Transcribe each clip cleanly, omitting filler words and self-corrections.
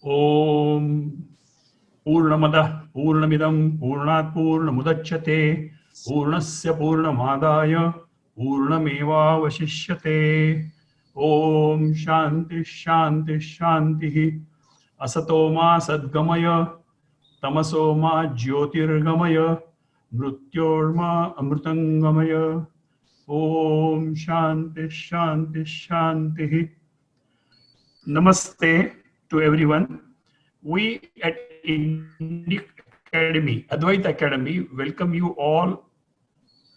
ओम पूर्णमदः पूर्णमिदं पूर्णात् पूर्णमुदच्यते पूर्णस्य पूर्णमादाय पूर्णमेवावशिष्यते। ओम शांति शांति शांति। असतो मा सद्गमय तमसो मा ज्योतिर्गमय मृत्योर्मा अमृतंगमय। ओम शांति शांति शांति। Namaste to everyone. We at Indic Academy, Advaita Academy, welcome you all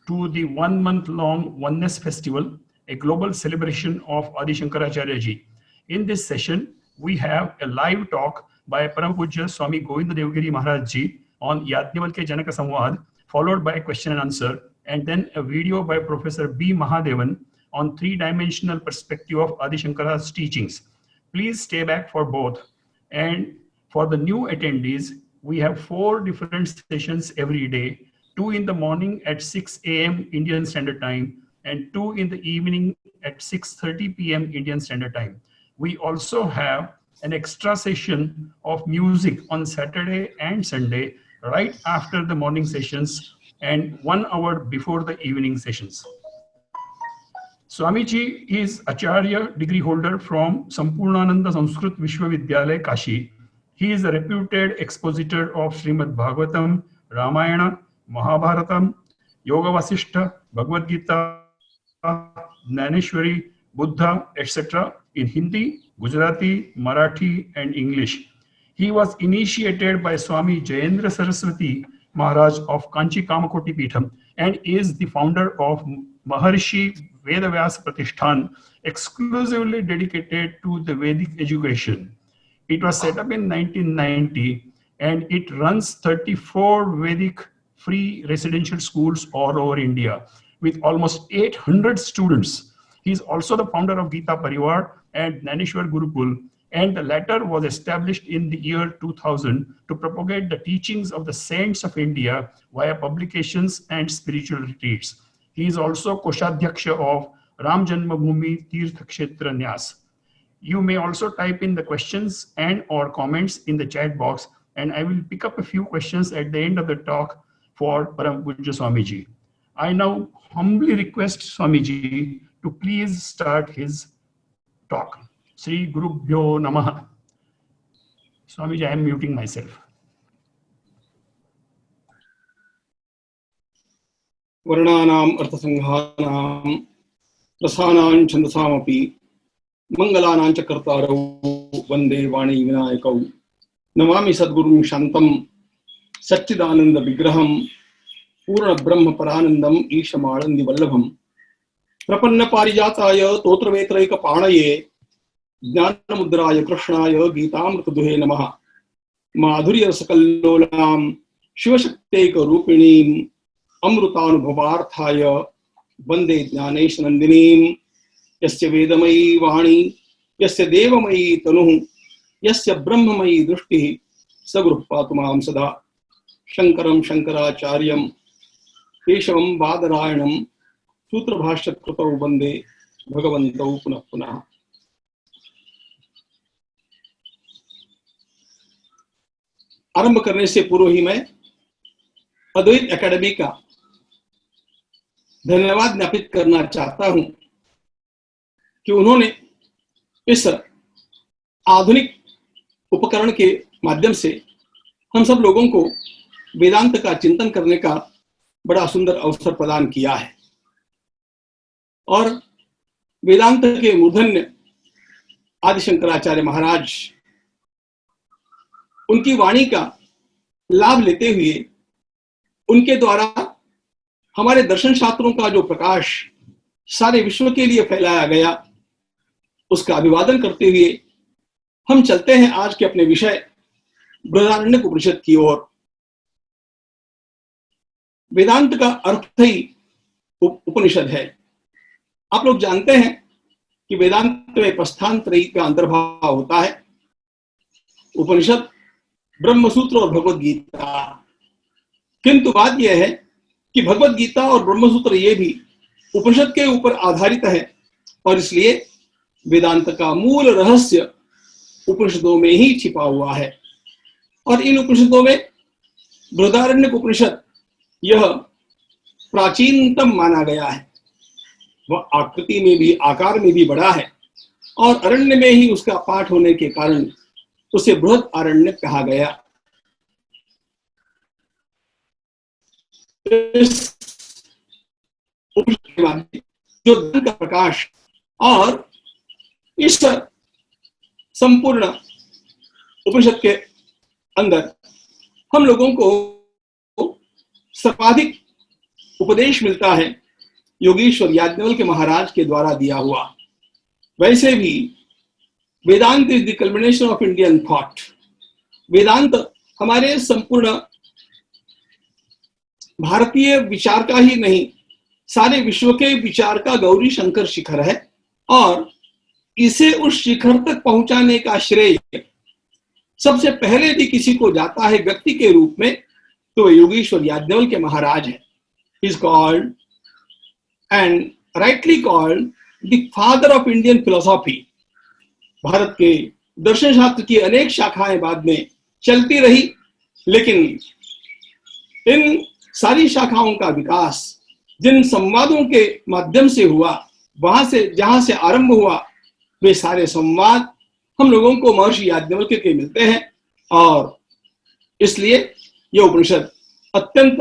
to the 1 month long Oneness Festival, a global celebration of Adi Shankaracharya Ji. In this session, we have a live talk by Param Pujya Swami Govinda Devgiri Maharaj Ji on Yajnavalkya Janaka Samvad, followed by a question and answer, and then a video by Professor B. Mahadevan on three-dimensional perspective of Adi Shankara's teachings. Please stay back for both. And for the new attendees, we have 4 different sessions every day, 2 in the morning at 6 a.m. Indian Standard Time and 2 in the evening at 6:30 p.m. Indian Standard Time. We also have an extra session of music on Saturday and Sunday right after the morning sessions and 1 hour before the evening sessions. Swamiji is Acharya degree holder from Sampurnananda Sanskrit Vishwavidyalaya, Kashi. He is a reputed expositor of Srimad Bhagavatam, Ramayana, Mahabharatam, Yoga Vasishtha, Bhagavad Gita, Jnaneshwari, Buddha, etc. in Hindi, Gujarati, Marathi, and English. He was initiated by Swami Jayendra Saraswati Maharaj of Kanchi Kamakoti Peetham and is the founder of Maharshi Vedavyas Pratishthan, exclusively dedicated to the Vedic education. It was set up in 1990 and it runs 34 Vedic free residential schools all over India with almost 800 students. He is also the founder of Gita Parivar and Jnaneshwar Gurukul, and the latter was established in the year 2000 to propagate the teachings of the saints of India via publications and spiritual retreats. He is also Koshadhyaksha of Ram Janmabhoomi Tirtha Kshetra Nyas. You may also type in the questions and or comments in the chat box, and I will pick up a few questions at the end of the talk for Param Pujya Swamiji. I now humbly request Swamiji to please start his talk. Sri Guru Bhyo Namaha. Swamiji, I am muting myself. वर्णानाम् अर्थसंघानां रसानां छन्दसामपि मंगलानां च कर्तारौ वन्दे वाणी विनायकौ नमामि सद्गुरुं शान्तं सच्चिदानन्द विग्रहं पूर्ण ब्रह्म परानन्दम् ईशमानन्द वल्लभं प्रपन्न पारिजाताय तोत्रवेत्रैक पाणये ज्ञानमुद्राय कृष्णाय गीतामृतदुहे नमः माधुर्य सकल्लोलां शिवशक्त्यैक रूपिणीं अमृतानुभवार्थाय वन्दे ज्ञानेश नन्दिनीं यस्य वेदमयी वाणी यस्य देवमयी तनुः यस्य ब्रह्ममयी दृष्टिः स गुरुः पातु मां सदा शंकरं शंकराचार्यं केशवं बादरायणं सूत्रभाष्यकृतौ वन्दे भगवन्तौ पुनः पुनः। आरंभ करने से पूर्व ही मैं अद्वैत एकेडमी का धन्यवाद ज्ञापित करना चाहता हूं कि उन्होंने इस आधुनिक उपकरण के माध्यम से हम सब लोगों को वेदांत का चिंतन करने का बड़ा सुंदर अवसर प्रदान किया है और वेदांत के मूर्धन्य आदि शंकराचार्य महाराज उनकी वाणी का लाभ लेते हुए उनके द्वारा हमारे दर्शन शास्त्रों का जो प्रकाश सारे विश्व के लिए फैलाया गया उसका अभिवादन करते हुए हम चलते हैं आज के अपने विषय बृहदारण्यक उपनिषद की ओर। वेदांत का अर्थ ही उपनिषद है। आप लोग जानते हैं कि वेदांत में प्रस्थानत्रयी का अंतर्भाव होता है, उपनिषद, ब्रह्मसूत्र और भगवद गीता। किंतु बात यह है कि भगवद गीता और ब्रह्मसूत्र ये भी उपनिषद के ऊपर आधारित है और इसलिए वेदांत का मूल रहस्य उपनिषदों में ही छिपा हुआ है। और इन उपनिषदों में बृहदारण्यक उपनिषद यह प्राचीनतम माना गया है। वह आकृति में भी, आकार में भी बड़ा है और अरण्य में ही उसका पाठ होने के कारण उसे बृहद अरण्य कहा गया। जो धन का प्रकाश और इस संपूर्ण उपनिषद के अंदर हम लोगों को सर्वाधिक उपदेश मिलता है योगीश्वर याज्ञवल्क्य महाराज के द्वारा दिया हुआ। वैसे भी Vedanta is the culmination of Indian thought. Vedanta हमारे संपूर्ण भारतीय विचार का ही नहीं, सारे विश्व के विचार का गौरी शंकर शिखर है और इसे उस शिखर तक पहुंचाने का श्रेय सबसे पहले भी किसी को जाता है व्यक्ति के रूप में, तो योगीश्वर याज्ञवल्क्य महाराज है। He is called and rightly called the father of Indian philosophy। Bharat के दर्शन शास्त्र की अनेक शाखाएं बाद में चलती रही, लेकिन इन सारी शाखाओं का विकास जिन संवादों के माध्यम से हुआ, वहां से जहां से आरंभ हुआ, वे सारे संवाद हम लोगों को महर्षि याज्ञवल्क्य के मिलते हैं। और इसलिए यह उपनिषद अत्यंत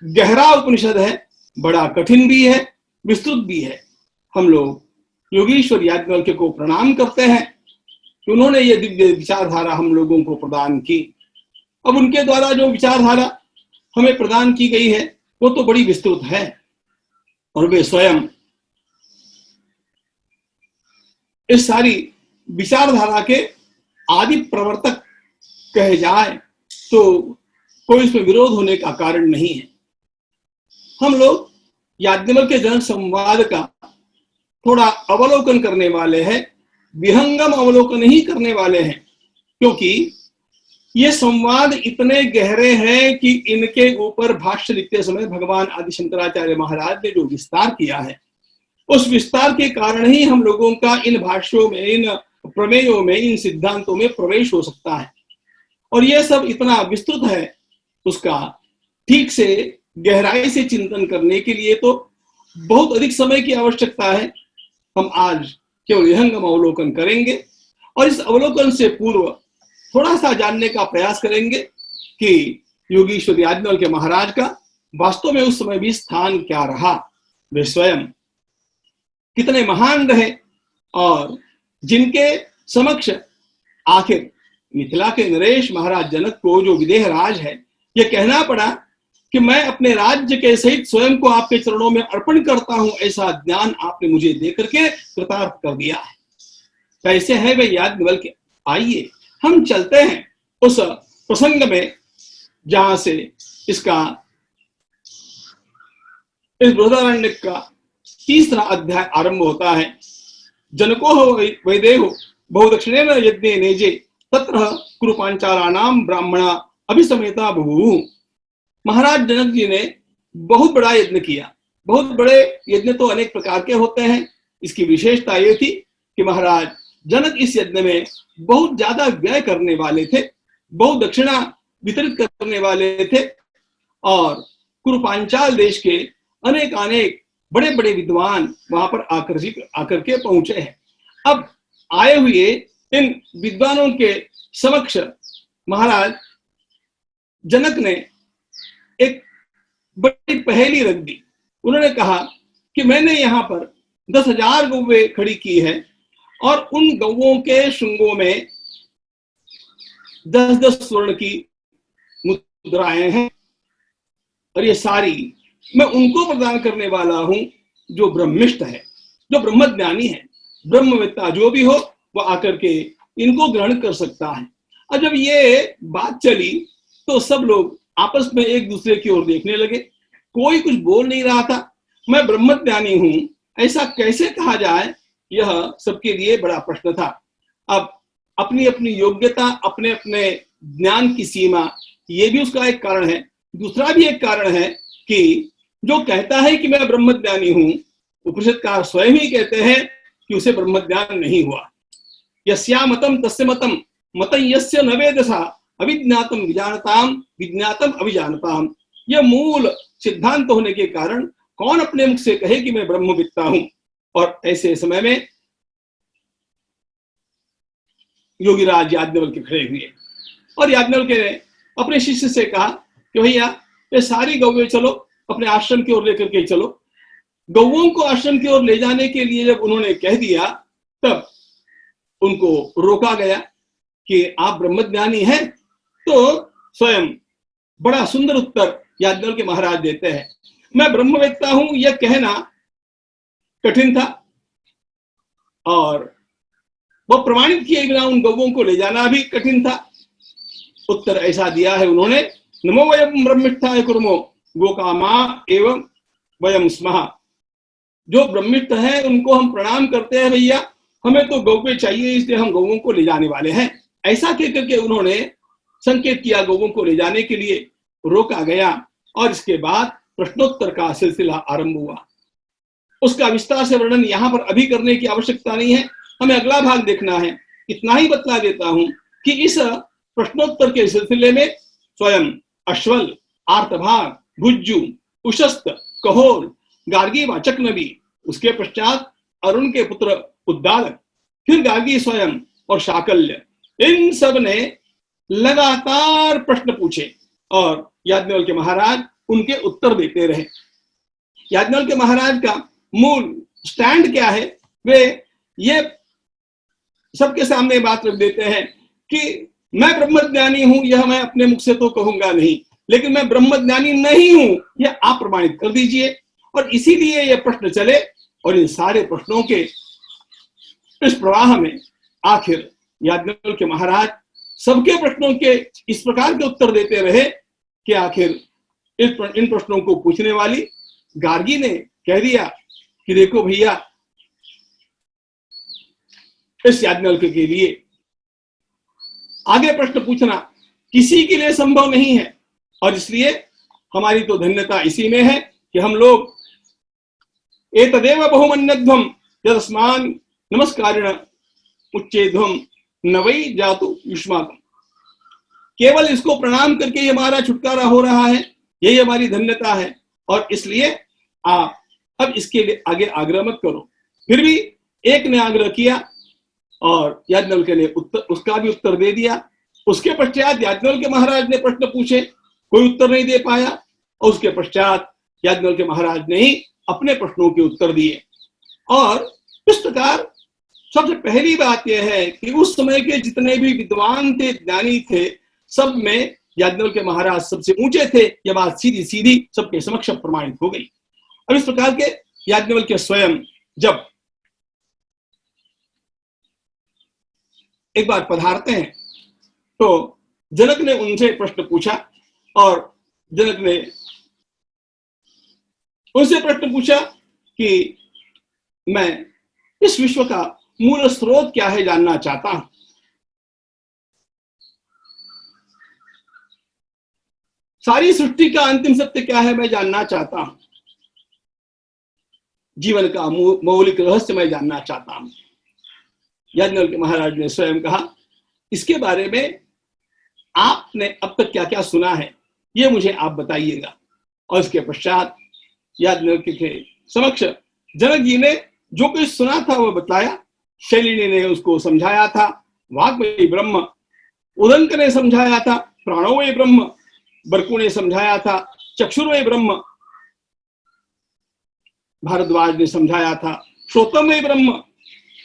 गहरा उपनिषद है, बड़ा कठिन भी है, विस्तृत भी है। हम लोग योगीश्वर याज्ञवल्क्य को प्रणाम करते हैं कि उन्होंने ये दिव्य विचारधारा हम लोगों को प्रदान की। अब उनके द्वारा जो विचारधारा हमें प्रदान की गई है वो तो बड़ी विस्तृत है और वे स्वयं इस सारी विचारधारा के आदि प्रवर्तक कहे जाए तो कोई इसमें विरोध होने का कारण नहीं है। हम लोग याज्ञवल्क्य जनक संवाद का थोड़ा अवलोकन करने वाले हैं, विहंगम अवलोकन ही करने वाले हैं, क्योंकि ये संवाद इतने गहरे हैं कि इनके ऊपर भाष्य लिखते समय भगवान आदि शंकराचार्य महाराज ने जो विस्तार किया है, उस विस्तार के कारण ही हम लोगों का इन भाष्यों में, इन प्रमेयों में, इन सिद्धांतों में प्रवेश हो सकता है। और ये सब इतना विस्तृत है, उसका ठीक से गहराई से चिंतन करने के लिए तो बहुत अधिक समय की आवश्यकता है। हम आज केवल विहंगम अवलोकन करेंगे और इस अवलोकन से पूर्व थोड़ा सा जानने का प्रयास करेंगे कि योगीश्वर याज्ञवल्क्य महाराज का वास्तव में उस समय भी स्थान क्या रहा, वे स्वयं कितने महान रहे और जिनके समक्ष आखिर मिथिला के नरेश महाराज जनक को, जो विदेह राज है, यह कहना पड़ा कि मैं अपने राज्य के सहित स्वयं को आपके चरणों में अर्पण करता हूं, ऐसा ज्ञान आपने मुझे देकर के कृतार्थ कर दिया है। कैसे है वे याज्ञवल्क्य? आइए हम चलते हैं उस प्रसंग में जहां से इसका इस बृहदारण्यक का तीसरा अध्याय आरंभ होता है। जनको वैदेहो बहुदक्षिणेन यज्ञे नेजे तत्र कुरु पांचालानाम ब्राह्मणा अभिसमेता बभूवुः। महाराज जनक जी ने बहुत बड़ा यज्ञ किया। बहुत बड़े यज्ञ तो अनेक प्रकार के होते हैं, इसकी विशेषता ये थी कि महाराज जनक इस यज्ञ में बहुत ज्यादा व्यय करने वाले थे, बहुत दक्षिणा वितरित करने वाले थे और कुरु पांचाल देश के अनेक बड़े बड़े विद्वान वहां पर आकर के पहुंचे हैं। अब आए हुए इन विद्वानों के समक्ष महाराज जनक ने एक बड़ी पहेली रख दी। उन्होंने कहा कि मैंने यहाँ पर 10,000 गौवें खड़ी की है और उन गौवों के शुंगों में 10-10 स्वर्ण की मुद्राएं हैं और ये सारी मैं उनको प्रदान करने वाला हूं जो ब्रह्मिष्ठ है, जो ब्रह्मज्ञानी है, ब्रह्मवेत्ता जो भी हो वह आकर के इनको ग्रहण कर सकता है। और जब ये बात चली तो सब लोग आपस में एक दूसरे की ओर देखने लगे। कोई कुछ बोल नहीं रहा था। मैं ब्रह्मज्ञानी हूं ऐसा कैसे कहा जाए, यह सबके लिए बड़ा प्रश्न था। अब अपनी अपनी योग्यता, अपने अपने ज्ञान की सीमा, ये भी उसका एक कारण है। दूसरा भी एक कारण है कि जो कहता है कि मैं ब्रह्मज्ञानी हूं, उपनिषदकार स्वयं ही कहते हैं कि उसे ब्रह्मज्ञान नहीं हुआ। यस्या मतम तस्य मतम मतं यस्य न वेदसा अविज्ञातम विजानताम विज्ञातम अविजानताम। यह मूल सिद्धांत होने के कारण कौन अपने मुख से कहे कि मैं ब्रह्मविद्ता हूं। और ऐसे समय में योगीराज याज्ञवल्क्य खड़े हुए और याज्ञवल्क्य ने अपने शिष्य से कहा कि भैया ये सारी गौवें चलो अपने आश्रम की ओर लेकर के चलो। गौओं को आश्रम की ओर ले जाने के लिए जब उन्होंने कह दिया तब उनको रोका गया कि आप ब्रह्मज्ञानी हैं। तो स्वयं बड़ा सुंदर उत्तर याज्ञवल्क्य महाराज देते हैं। मैं ब्रह्मवेत्ता हूं यह कहना कठिन था और वह प्रमाणित किए बिना उन गौओं को ले जाना भी कठिन था। उत्तर ऐसा दिया है उन्होंने, नमो वयम ब्रह्मिष्ठाय कुर्मो गोकामा एवं वयम स्मः। जो ब्रह्मिष्ठ है उनको हम प्रणाम करते हैं भैया, हमें तो गौ चाहिए इसलिए हम गौओं को ले जाने वाले हैं। ऐसा कहकर के उन्होंने संकेत किया गौओं को ले जाने के लिए, रोका गया और इसके बाद प्रश्नोत्तर का सिलसिला आरंभ हुआ। उसका विस्तार से वर्णन यहां पर अभी करने की आवश्यकता नहीं है, हमें अगला भाग देखना है। इतना ही बतला देता हूं कि इस प्रश्नोत्तर के सिलसिले में स्वयं अश्वल, आर्तभाग, भुज्जु, उशस्त, कहोर, गार्गी वाचक नबी, उसके पश्चात अरुण के पुत्र उद्दालक, फिर गार्गी स्वयं और शाकल्य, इन सब ने लगातार प्रश्न पूछे और याज्ञवल्क्य महाराज उनके उत्तर देते रहे। याज्ञवल्क्य महाराज का मूल स्टैंड क्या है, वे ये सबके सामने बात रख देते हैं कि मैं ब्रह्मज्ञानी हूं, यह मैं अपने मुख से तो कहूंगा नहीं, लेकिन मैं ब्रह्मज्ञानी नहीं हूं यह आप प्रमाणित कर दीजिए। और इसीलिए ये प्रश्न चले और इन सारे प्रश्नों के इस प्रवाह में आखिर याज्ञवल्क्य महाराज सबके प्रश्नों के इस प्रकार के उत्तर देते रहे कि आखिर इन प्रश्नों को पूछने वाली गार्गी ने कह दिया कि देखो भैया, इस याज्ञवल्क्य के लिए आगे प्रश्न पूछना किसी के लिए संभव नहीं है और इसलिए हमारी तो धन्यता इसी में है कि हम लोग एतदेव बहुमन्यध्वम यदस्मान नमस्कारिण उच्चेध्वम न वै जातु युष्माकम्। केवल इसको प्रणाम करके हमारा छुटकारा हो रहा है, यही हमारी धन्यता है और इसलिए आप अब इसके लिए आगे आग्रह मत करो। फिर भी एक ने आग्रह किया और याज्ञवल्क्य ने उसका भी उत्तर दे दिया। उसके पश्चात याज्ञवल्क्य महाराज ने प्रश्न पूछे, कोई उत्तर नहीं दे पाया और उसके पश्चात याज्ञवल्क्य महाराज ने ही अपने प्रश्नों के उत्तर दिए। और इस प्रकार सबसे पहली बात यह है कि उस समय के जितने भी विद्वान थे, ज्ञानी थे, सब में याज्ञवल्क्य महाराज सबसे ऊंचे थे। यह बात सीधी सीधी सबके समक्ष प्रमाणित हो गई। अब इस प्रकार के याज्ञवल्क्य स्वयं जब एक बार पधारते हैं तो जनक ने उनसे प्रश्न पूछा और जनक ने उनसे प्रश्न पूछा कि मैं इस विश्व का मूल स्रोत क्या है जानना चाहता हूं। सारी सृष्टि का अंतिम सत्य क्या है मैं जानना चाहता हूं। जीवन का मौलिक रहस्य मैं जानना चाहता हूं। याज्ञवल्क्य महाराज ने स्वयं कहा, इसके बारे में आपने अब तक क्या क्या सुना है ये मुझे आप बताइएगा। और इसके पश्चात याज्ञवल्क्य के समक्ष जनक जी ने जो कुछ सुना था वह बताया। शैलिनी ने उसको समझाया था वाग्मयी ब्रह्म, उदंक ने समझाया था प्राणोमय ब्रह्म, बरकु ने समझाया था चक्षुर्मय ब्रह्म, भारद्वाज ने समझाया था श्रोत्रमय ब्रह्म,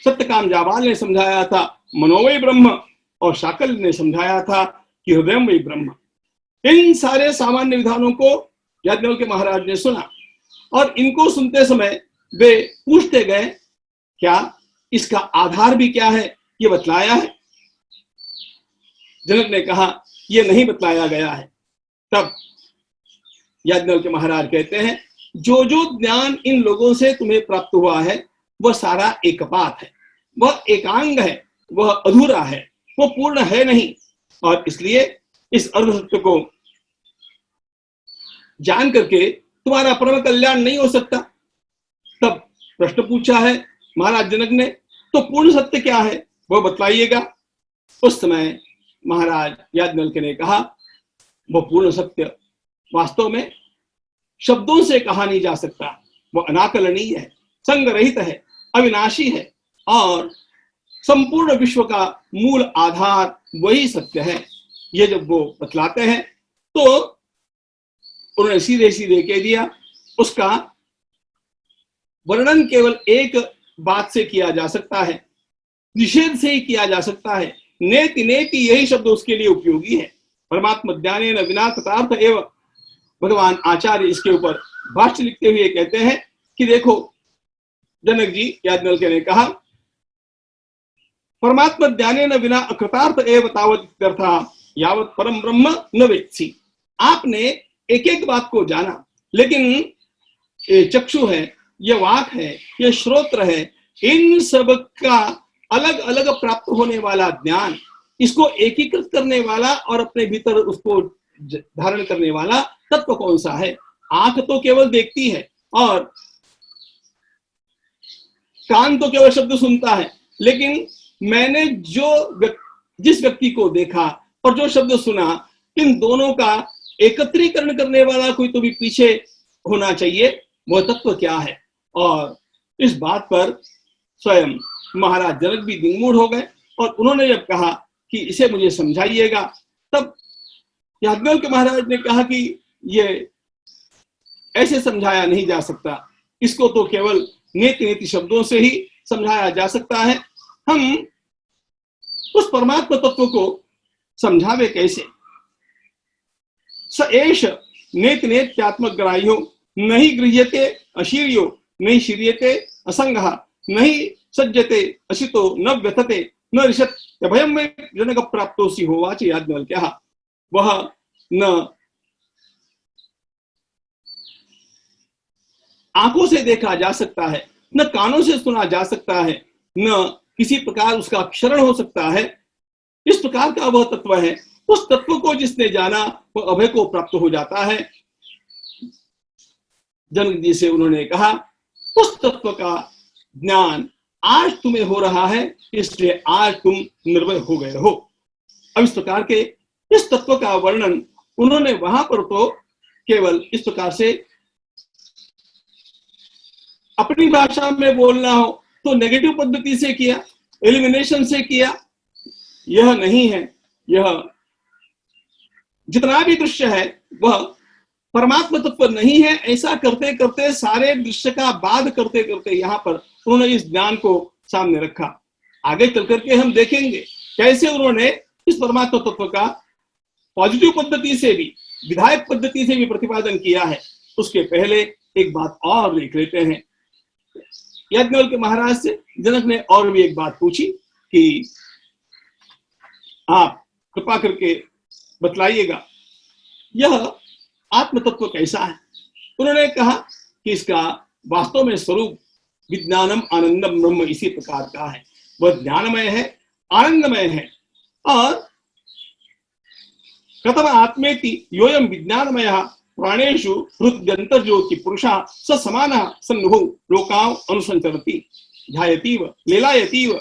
सत्यकाम जाबाल ने समझाया था मनोमय ब्रह्म और शाकल्य ने समझाया था कि हृदयमय ब्रह्म। इन सारे सामान्य विधानों को याज्ञवल्क्य महाराज ने सुना और इनको सुनते समय वे पूछते गए क्या इसका आधार भी क्या है ये बतलाया है। जनक ने कहा यह नहीं बतलाया गया है। तब याज्ञवल्क्य महाराज कहते हैं जो जो ज्ञान इन लोगों से तुम्हें प्राप्त हुआ है वह सारा एकपात है, वह एकांग है, वह अधूरा है, वो पूर्ण है नहीं। और इसलिए इस अर्ध सत्य को जान करके तुम्हारा परम कल्याण नहीं हो सकता। तब प्रश्न पूछा है महाराज जनक ने, तो पूर्ण सत्य क्या है वो बतलाइएगा। उस समय महाराज याज्ञवल्क्य ने कहा, वो पूर्ण सत्य वास्तव में शब्दों से कहा नहीं जा सकता, वो अनाकलनीय है, संग रहित है, अविनाशी है और संपूर्ण विश्व का मूल आधार वही सत्य है। ये जब वो बतलाते हैं तो उन्होंने सीधे सीधे कह दिया, उसका वर्णन केवल एक बात से किया जा सकता है, निषेध से ही किया जा सकता है। नेति नेति यही शब्द उसके लिए उपयोगी है। परमात्मा ज्ञानेन विना कृतार्थ एवं। भगवान आचार्य इसके ऊपर भाष्य लिखते हुए कहते हैं कि देखो, जनक जी याज्ञवल्क्य ने कहा, परमात्मा ज्ञानेन विना अकृतार्थ एव तावत् इत्यर्थः यावत् परम ब्रह्म न वेत्सि। आपने एक एक बात को जाना, लेकिन ये चक्षु है, ये वाक है, ये श्रोत्र है, इन सब का अलग अलग प्राप्त होने वाला ज्ञान, इसको एकीकृत करने वाला और अपने भीतर उसको धारण करने वाला तत्व कौन सा है? आंख तो केवल देखती है और कान तो केवल शब्द सुनता है, लेकिन मैंने जिस व्यक्ति को देखा और जो शब्द सुना, इन दोनों का एकत्रीकरण करने वाला कोई तो भी पीछे होना चाहिए। वह तत्व क्या है? और इस बात पर स्वयं महाराज जनक भी दिग्मूढ़ हो गए और उन्होंने जब कहा कि इसे मुझे समझाइएगा, तब याज्ञवल्क्य महाराज ने कहा कि ये ऐसे समझाया नहीं जा सकता, इसको तो केवल नेति नेति शब्दों से ही समझाया जा सकता है। हम उस परमात्मा तत्व को समझावे कैसे? स एष नेति नेत्यात्मग्राह्यो नहीं गृह्यते अशीर्यो नहीं शीर्यते असंगः नहीं सज्जते असितो न व्यथते न ऋषत् भयं में जनक प्राप्तोसि होवाच याज्ञवल्क्यः। वह न आंखों से देखा जा सकता है, न कानों से सुना जा सकता है, न किसी प्रकार उसका क्षरण हो सकता है। इस प्रकार का वह तत्व है। उस तत्व को जिसने जाना वह अभय को प्राप्त हो जाता है। जनक जी से उन्होंने कहा, उस तत्व का ज्ञान आज तुम्हें हो रहा है, इसलिए आज तुम निर्भय हो गए हो। अब इस प्रकार के इस तत्व का वर्णन उन्होंने वहां पर तो केवल इस प्रकार से अपनी भाषा में बोलना हो तो नेगेटिव पद्धति से किया, एलिमिनेशन से किया। यह नहीं है। यह जितना भी दृश्य है वह परमात्मा तत्व नहीं है। ऐसा करते करते सारे दृश्य का बाध करते करते यहाँ पर उन्होंने इस ज्ञान को सामने रखा। आगे चल करके हम देखेंगे कैसे उन्होंने इस परमात्मा तत्व का पॉजिटिव पद्धति से भी, विधायक पद्धति से भी प्रतिपादन किया है। उसके पहले एक बात और लिख लेते हैं। याज्ञवल्क्य महाराज से जनक ने और भी एक बात पूछी कि आप कृपा करके बतलाइएगा यह आत्म तत्व कैसा है। उन्होंने कहा कि इसका वास्तव में स्वरूप विज्ञानम आनंदम ब्रह्म इसी प्रकार का है। वह ज्ञानमय है, आनंदमय है। और कथम आत्मेति योयम विज्ञानमय प्राणेषु हृदयंतर ज्योति पुरुषा स समानः सन्नुभौ लोकां अनुसंचरति ध्यायतीव लीलायतीव।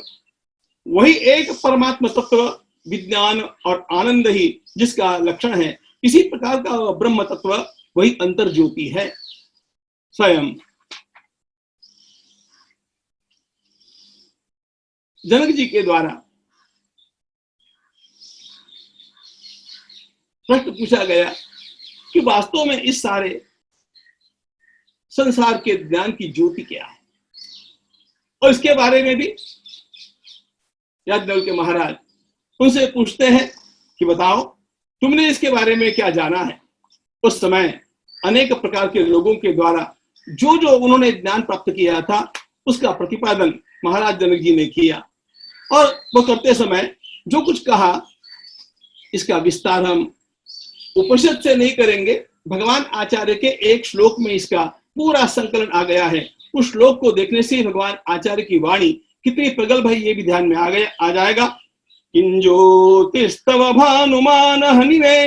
वही एक परमात्मा तत्व विज्ञान और आनंद ही जिसका लक्षण है, इसी प्रकार का ब्रह्म तत्व वही अंतर ज्योति है। स्वयं जनक जी के द्वारा प्रश्न पूछा गया कि वास्तव में इस सारे संसार के ज्ञान की ज्योति क्या है, और इसके बारे में भी याज्ञवल्क्य महाराज उनसे पूछते हैं कि बताओ तुमने इसके बारे में क्या जाना है। उस समय अनेक प्रकार के लोगों के द्वारा जो जो उन्होंने ज्ञान प्राप्त किया था उसका प्रतिपादन महाराज जनक जी ने किया, और वो करते समय जो कुछ कहा इसका विस्तार हम उपनिषद से नहीं करेंगे। भगवान आचार्य के एक श्लोक में इसका पूरा संकलन आ गया है। उस श्लोक को देखने से भगवान आचार्य की वाणी कितनी प्रगल्भ है ये भी ध्यान में आ जाएगा। किंज्योतिस्तव भानुमान हनिवे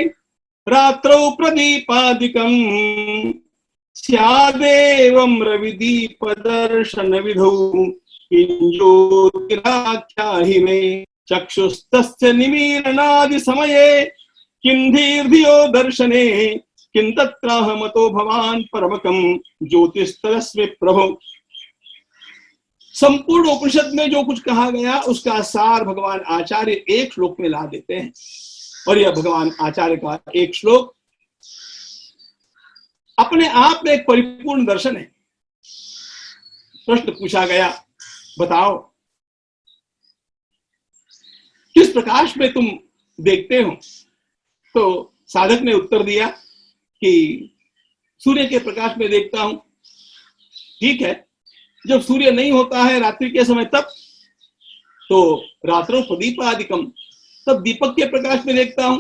रात्रौ प्रदीपादिकं स्यादेवं रविदीप दर्शन विधौ ज्योतिराख्याहि मे चक्षुस्तस्य निमीलनादि समये किं धीर्धियो दर्शने किं तत्राहमतो भवान परमकं ज्योतिस्तरस्मि प्रभो। संपूर्ण उपनिषद में जो कुछ कहा गया उसका सार भगवान आचार्य एक श्लोक में ला देते हैं, और यह भगवान आचार्य का एक श्लोक अपने आप में एक परिपूर्ण दर्शन है। प्रश्न पूछा गया, बताओ किस प्रकाश में तुम देखते हो? तो साधक ने उत्तर दिया कि सूर्य के प्रकाश में देखता हूं। ठीक है, जब सूर्य नहीं होता है रात्रि के समय तब तो रात्रों प्रदीपादिकम, तब दीपक के प्रकाश में देखता हूं।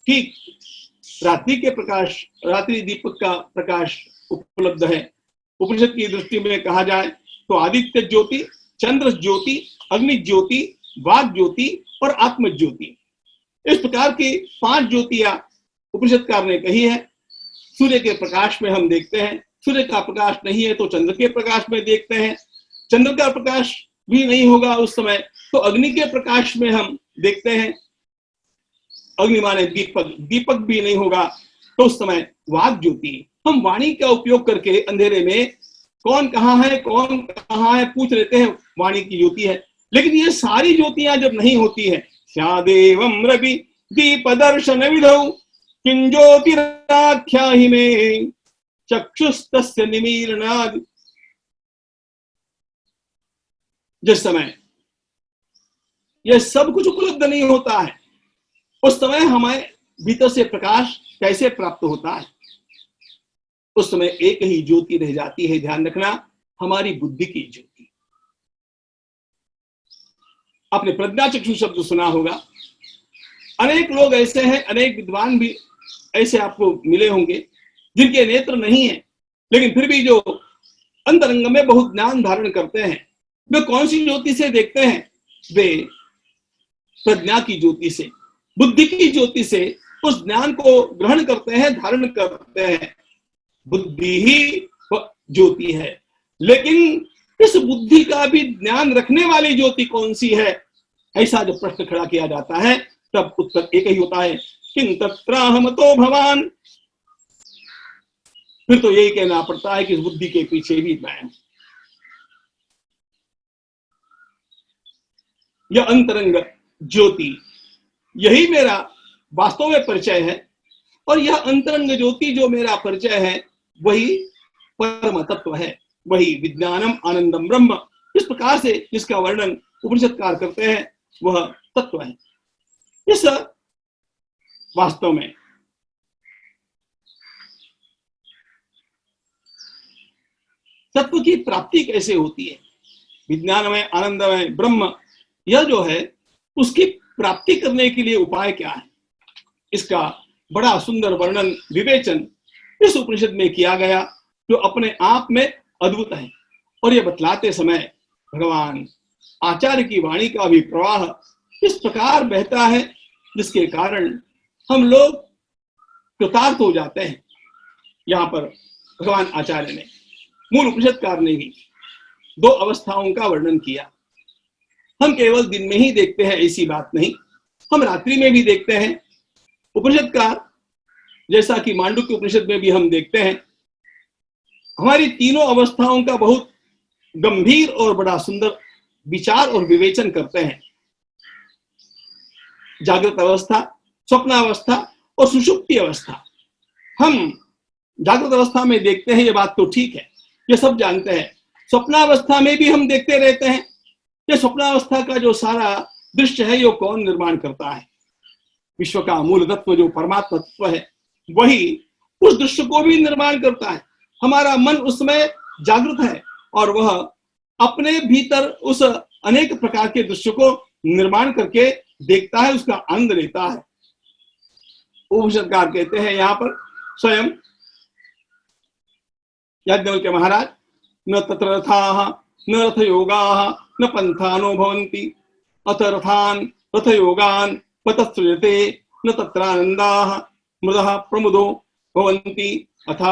ठीक, रात्रि के प्रकाश, रात्रि दीपक का प्रकाश उपलब्ध है। उपनिषद की दृष्टि में कहा जाए तो आदित्य ज्योति, चंद्र ज्योति, अग्नि ज्योति, वाग ज्योति और आत्म ज्योति, इस प्रकार की 5 ज्योतियां उपनिषदकार ने कही है। सूर्य के प्रकाश में हम देखते हैं, सूर्य का प्रकाश नहीं है तो चंद्र के प्रकाश में देखते हैं, चंद्र का प्रकाश भी नहीं होगा उस समय तो अग्नि के प्रकाश में हम देखते हैं, अग्नि माने दीपक, दीपक भी नहीं होगा तो उस समय वाग ज्योति। हम वाणी का उपयोग करके अंधेरे में कौन कहाँ है पूछ लेते हैं, वाणी की ज्योति है। लेकिन ये सारी ज्योतियां जब नहीं होती है, स्यादेवं रवि दीप दर्शन विधौ किं ज्योतिराख्याहि मे चक्षुस्तस्य निमीलनादि। जिस समय यह सब कुछ उपलब्ध नहीं होता है उस समय हमें भीतर से प्रकाश कैसे प्राप्त होता है? उस समय एक ही ज्योति रह जाती है, ध्यान रखना, हमारी बुद्धि की ज्योति। आपने प्रज्ञा चक्षु शब्द सुना होगा। अनेक लोग ऐसे हैं, अनेक विद्वान भी ऐसे आपको मिले होंगे जिनके नेत्र नहीं है लेकिन फिर भी जो अंतरंग में बहुत ज्ञान धारण करते हैं। वे कौन सी ज्योति से देखते हैं? वे प्रज्ञा की ज्योति से, बुद्धि की ज्योति से उस ज्ञान को ग्रहण करते हैं, धारण करते हैं। बुद्धि ही ज्योति है, लेकिन इस बुद्धि का भी ज्ञान रखने वाली ज्योति कौन सी है? ऐसा जब प्रश्न खड़ा किया जाता है तब उत्तर एक ही होता है, किं तत्राहमतो भवान। फिर तो यही कहना पड़ता है कि इस बुद्धि के पीछे भी मैं हूं। यह अंतरंग ज्योति, यही मेरा वास्तव में परिचय है, और यह अंतरंग ज्योति जो मेरा परिचय है वही परम तत्व है, वही विज्ञानम आनंदम ब्रह्म। इस प्रकार से जिसका वर्णन उपनिषदकार करते हैं वह तत्व है। इस वास्तव में तत्व की प्राप्ति कैसे होती है? विज्ञानमय आनंदमय ब्रह्म, यह जो है उसकी प्राप्ति करने के लिए उपाय क्या है? इसका बड़ा सुंदर वर्णन, विवेचन इस उपनिषद में किया गया जो अपने आप में अद्भुत है। और यह बतलाते समय भगवान आचार्य की वाणी का भी प्रवाह इस प्रकार बहता है जिसके कारण हम लोग कृतार्थ हो जाते हैं। यहां पर भगवान आचार्य ने, मूल उपनिषदकार ने भी 2 अवस्थाओं का वर्णन किया। हम केवल दिन में ही देखते हैं ऐसी बात नहीं, हम रात्रि में भी देखते हैं। उपनिषदकार जैसा कि मांडुक्य उपनिषद में भी हम देखते हैं, हमारी तीनों अवस्थाओं का बहुत गंभीर और बड़ा सुंदर विचार और विवेचन करते हैं। जागृत अवस्था, स्वप्नावस्था और सुषुप्ति अवस्था। हम जागृत अवस्था में देखते हैं, ये बात तो ठीक है, ये सब जानते हैं। स्वप्नावस्था में भी हम देखते रहते हैं। ये स्वप्नावस्था का जो सारा दृश्य है, ये कौन निर्माण करता है? विश्व का मूल तत्व जो परमात्मा तत्व है, वही उस दृश्य को भी निर्माण करता है। हमारा मन उसमें जागृत है और वह अपने भीतर उस अनेक प्रकार के दृश्य को निर्माण करके देखता है, उसका आनंद लेता है। उपनिषदकार कहते हैं यहां पर स्वयं याज्ञवल्क्य महाराज, न तत्र रथाः न रथयोगाः न पंथानो भवन्ति अथ रथान् रथयोगान् पतसृजते न तत्रानन्दाः मृदः प्रमुदो भवन्ति अथ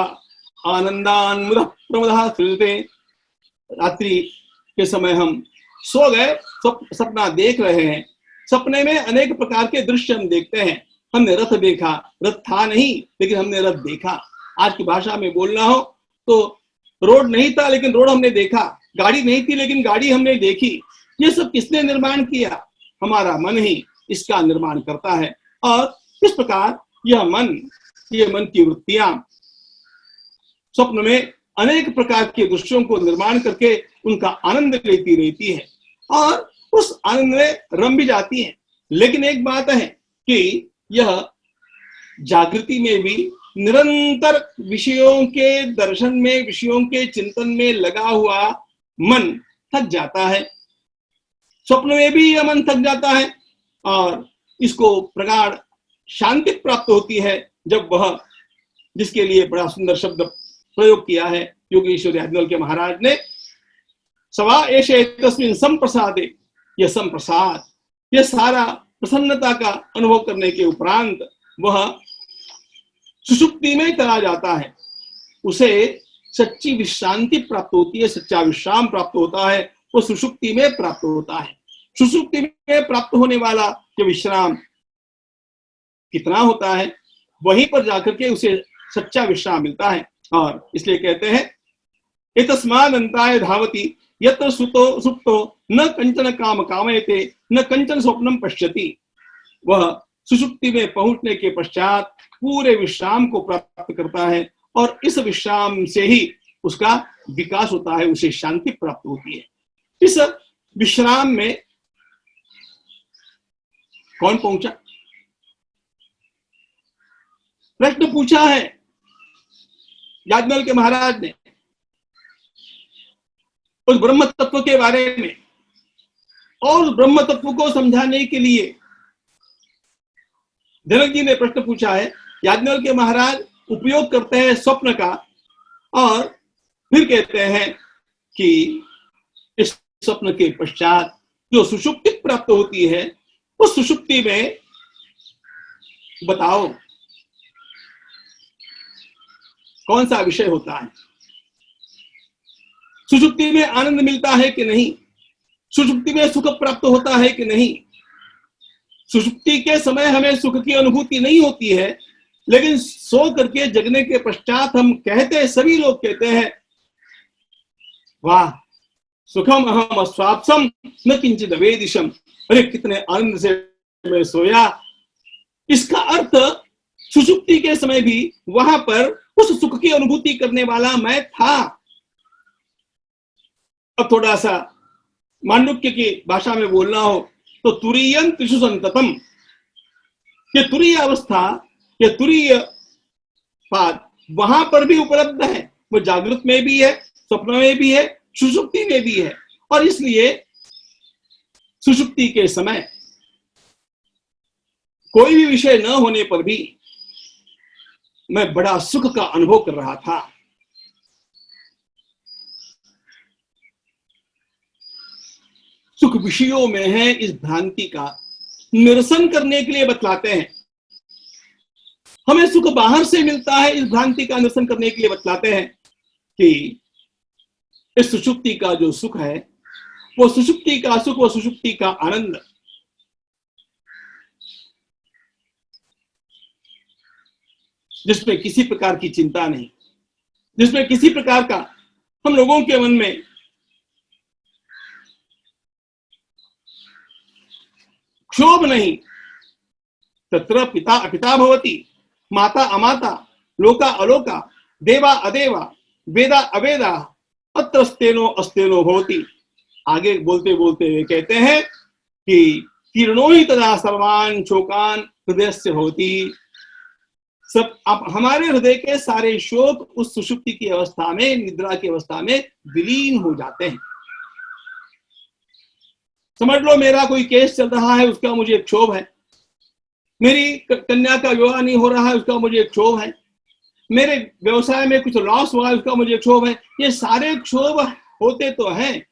आनन्दान् मृदः प्रमुदः सृजते। रात्रि के समय हम सो गए, सपना देख रहे हैं, सपने में अनेक प्रकार के दृश्य हम देखते हैं। हमने रथ देखा, रथ था नहीं लेकिन हमने रथ देखा। आज की भाषा में बोलना हो तो रोड नहीं था लेकिन रोड हमने देखा, गाड़ी नहीं थी लेकिन गाड़ी हमने देखी। ये सब किसने निर्माण किया? हमारा मन ही इसका निर्माण करता है। और इस प्रकार यह मन की वृत्तियां स्वप्न में अनेक प्रकार के दृश्यों को निर्माण करके उनका आनंद लेती रहती है और उस आनंद में रम भी जाती है। लेकिन एक बात है कि यह जागृति में भी निरंतर विषयों के दर्शन में, विषयों के चिंतन में लगा हुआ मन थक जाता है। स्वप्न में भी यह मन थक जाता है और इसको प्रगाढ़ शांति प्राप्त होती है जब वह, जिसके लिए बड़ा सुंदर शब्द प्रयोग किया है योगेश्वर याज्ञवल्क्य के महाराज ने, सवा एषे तस्मिन् संप्रसादे, यह संप्रसाद, यह सारा प्रसन्नता का अनुभव करने के उपरांत वह सुषुप्ति में चला जाता है। उसे सच्ची विश्रांति प्राप्त होती है, सच्चा विश्राम प्राप्त होता है, वो सुषुप्ति में प्राप्त होता है। सुषुप्ति में प्राप्त होने वाला जो विश्राम कितना होता है, वहीं पर जाकर के उसे सच्चा विश्राम मिलता है। और इसलिए कहते हैं एतस्मादन्ताय धावति यत्र सुप्तो न कंचन काम कामयते न कंचन स्वप्नम पश्यति। वह सुषुप्ति में पहुंचने के पश्चात पूरे विश्राम को प्राप्त करता है और इस विश्राम से ही उसका विकास होता है, उसे शांति प्राप्त होती है। इस विश्राम में कौन पहुंचा? प्रश्न पूछा है याज्ञवल्क्य महाराज ने उस ब्रह्म तत्व के बारे में, और उस ब्रह्म तत्व को समझाने के लिए जनक जी ने प्रश्न पूछा है। याज्ञवल्क्य महाराज उपयोग करते हैं स्वप्न का और फिर कहते हैं कि इस स्वप्न के पश्चात जो सुषुप्ति प्राप्त होती है, उस सुषुप्ति में बताओ कौन सा विषय होता है? सुषुप्ति में आनंद मिलता है कि नहीं? सुषुप्ति में सुख प्राप्त होता है कि नहीं? सुषुप्ति के समय हमें सुख की अनुभूति नहीं होती है, लेकिन सो करके जगने के पश्चात हम कहते हैं, सभी लोग कहते हैं, वाह सुखम अहम अस्वाप्सम न किंचित वेदिशम। अरे कितने आनंद से मैं सोया। इसका अर्थ सुषुप्ति के समय भी वहां पर उस सुख की अनुभूति करने वाला मैं था। अब थोड़ा सा मांडुक्य की भाषा में बोलना हो तो तुरीयं त्रिषु संततम, ये तुरीय अवस्था, ये तुरीय पाद वहां पर भी उपलब्ध है। वो जागृत में भी है, स्वप्न में भी है, सुषुप्ति में भी है। और इसलिए सुषुप्ति के समय कोई भी विषय न होने पर भी मैं बड़ा सुख का अनुभव कर रहा था। सुख विषयों में है, इस भ्रांति का निरसन करने के लिए बतलाते हैं। हमें सुख बाहर से मिलता है, इस भ्रांति का निरसन करने के लिए बतलाते हैं कि इस सुषुप्ति का जो सुख है, वो सुषुप्ति का सुख, वो सुषुप्ति का आनंद जिसमें किसी प्रकार की चिंता नहीं, जिसमें किसी प्रकार का हम लोगों के मन में क्षोभ नहीं। तत्र पिता अपिता भवति, माता अमाता, लोका अलोका, देवा अदेवा, वेदा अवेदा, अत्र स्तेनो अस्तेनो भवति। आगे बोलते बोलते वे कहते हैं कि किरणो ही तदा सर्वान शोकान हृदयस्य भवति। सब आप हमारे हृदय के सारे शोक उस सुषुप्ति की अवस्था में, निद्रा की अवस्था में विलीन हो जाते हैं। समझ लो मेरा कोई केस चल रहा है, उसका मुझे क्षोभ है। मेरी कन्या का विवाह नहीं हो रहा है, उसका मुझे क्षोभ है। मेरे व्यवसाय में कुछ लॉस हुआ है, उसका मुझे क्षोभ है। ये सारे क्षोभ होते तो हैं।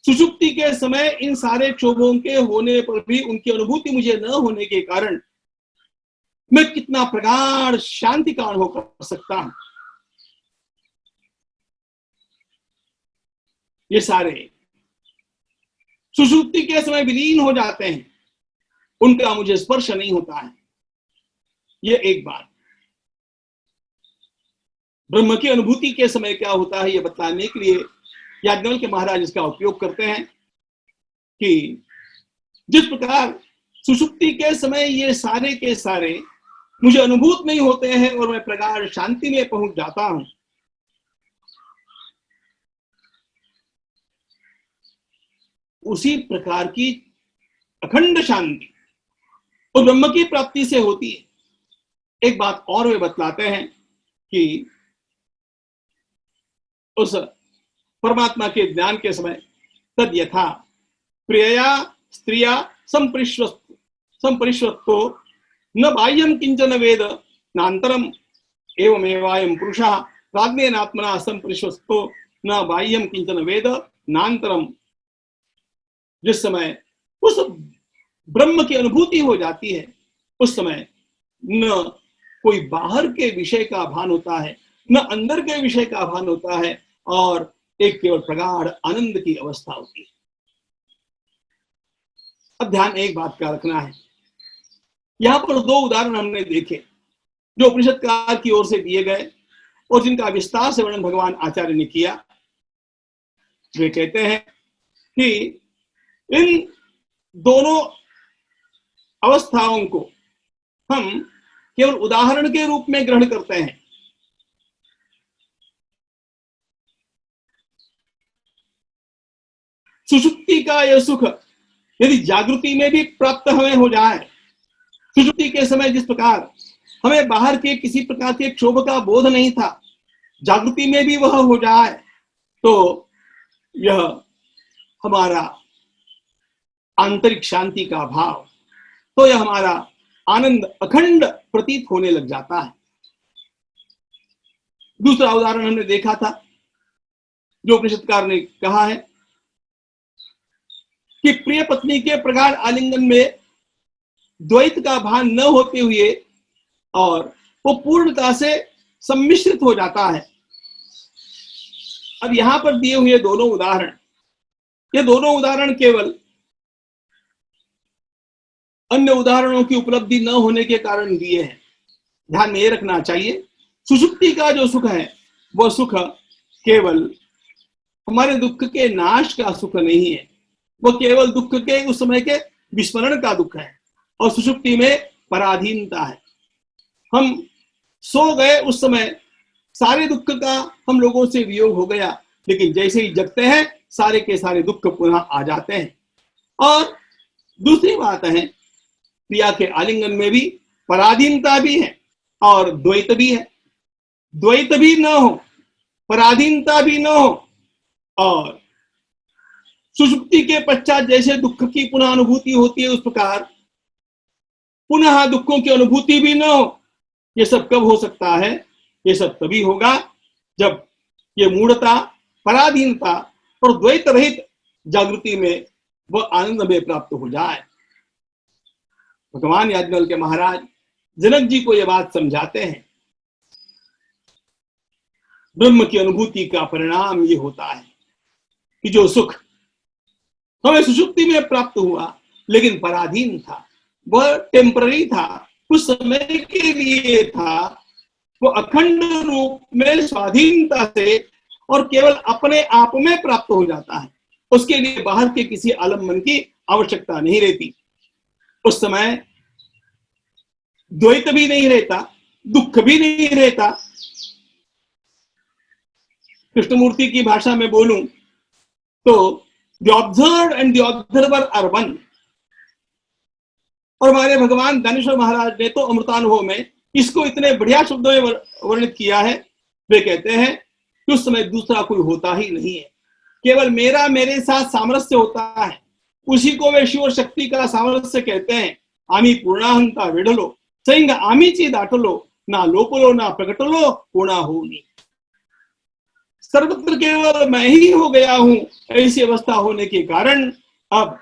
सुषुप्ति के समय इन सारे क्षोभों के होने पर भी उनकी अनुभूति मुझे न होने के कारण मैं कितना प्रगाढ़ शांति का अनुभव कर सकता हूं। ये सारे सुषुप्ति के समय विलीन हो जाते हैं, उनका मुझे स्पर्श नहीं होता है। यह एक बात। ब्रह्म की अनुभूति के समय क्या होता है, यह बतलाने के लिए याज्ञवल्क्य महाराज इसका उपयोग करते हैं कि जिस प्रकार सुषुप्ति के समय ये सारे के सारे मुझे अनुभूत नहीं होते हैं और मैं प्रगाढ़ शांति में पहुंच जाता हूं, उसी प्रकार की अखंड शांति और ब्रह्म की प्राप्ति से होती है। एक बात और वे बतलाते हैं कि उस परमात्मा के ज्ञान के समय तद यथा प्रियया स्त्रिया संपरिश्वतो न बाह्यम किंचन वेद नान्तरम एवमेवायं पुरुषः प्राज्ञेनात्मना संपरिश्वतो न बाह्यम किंचन वेद नान्तरम। जिस समय उस ब्रह्म की अनुभूति हो जाती है, उस समय न कोई बाहर के विषय का भान होता है, न अंदर के विषय का भान होता है, और एक केवल प्रगाढ़ आनंद की अवस्था होती है। अब ध्यान एक बात का रखना है, यहां पर दो उदाहरण हमने देखे जो उपनिषदकार की ओर से दिए गए और जिनका विस्तार से वर्णन भगवान आचार्य ने किया। वे कहते हैं कि इन दोनों अवस्थाओं को हम केवल उदाहरण के रूप में ग्रहण करते हैं। सुषुप्ति का यह सुख यदि जागृति में भी प्राप्त हमें हो जाए, सुषुप्ति के समय जिस प्रकार हमें बाहर के किसी प्रकार के क्षोभ का बोध नहीं था, जागृति में भी वह हो जाए, तो यह हमारा आंतरिक शांति का भाव, तो यह हमारा आनंद अखंड प्रतीत होने लग जाता है। दूसरा उदाहरण हमने देखा था जो उपनिषदकार ने कहा है कि प्रिय पत्नी के प्रगाढ़ आलिंगन में द्वैत का भान न होते हुए और वो पूर्णता से सम्मिश्रित हो जाता है। अब यहां पर दिए हुए दोनों उदाहरण, ये दोनों उदाहरण केवल अन्य उदाहरणों की उपलब्धि न होने के कारण दिए हैं। ध्यान में ये रखना चाहिए, सुषुप्ति का जो सुख है वह सुख केवल हमारे दुख के नाश का सुख नहीं है, वह केवल दुख के उस समय के विस्मरण का दुख है। और सुषुप्ति में पराधीनता है। हम सो गए, उस समय सारे दुख का हम लोगों से वियोग हो गया, लेकिन जैसे ही जगते हैं सारे के सारे दुख पुनः आ जाते हैं। और दूसरी बात है, प्रिया के आलिंगन में भी पराधीनता भी है और द्वैत भी है। द्वैत भी न हो, पराधीनता भी न हो, और सुषुप्ति के पश्चात जैसे दुख की पुनः अनुभूति होती है, उस प्रकार पुनः दुखों की अनुभूति भी न हो। ये सब कब हो सकता है? ये सब तभी होगा जब ये मूढ़ता, पराधीनता और द्वैत रहित जागृति में वह आनंद में प्राप्त हो जाए। भगवान याज्ञवल्क्य महाराज जनक जी को यह बात समझाते हैं, ब्रह्म की अनुभूति का परिणाम ये होता है कि जो सुख हमें सुषुप्ति में प्राप्त हुआ लेकिन पराधीन था, वह टेम्पररी था, कुछ समय के लिए था, वो अखंड रूप में स्वाधीनता से और केवल अपने आप में प्राप्त हो जाता है। उसके लिए बाहर के किसी आलम्बन की आवश्यकता नहीं रहती। उस समय द्वैत भी नहीं रहता, दुख भी नहीं रहता। कृष्णमूर्ति की भाषा में बोलूं तो the observed and the observer are one. और हमारे भगवान दानेश्वर महाराज ने तो अमृतानुभव में इसको इतने बढ़िया शब्दों में वर्णित किया है। वे कहते हैं कि उस समय दूसरा कोई होता ही नहीं है, केवल मेरा मेरे साथ सामरस्य होता है। उसी को वे शिव शक्ति का सामरस्य कहते हैं। आमी पूर्णाहंता वेढलो सैंग आमीची दाटलो ना लोपलो ना प्रकटलो पूर्णा होनी। सर्वत्र केवल मैं ही हो गया हूं। ऐसी अवस्था होने के कारण अब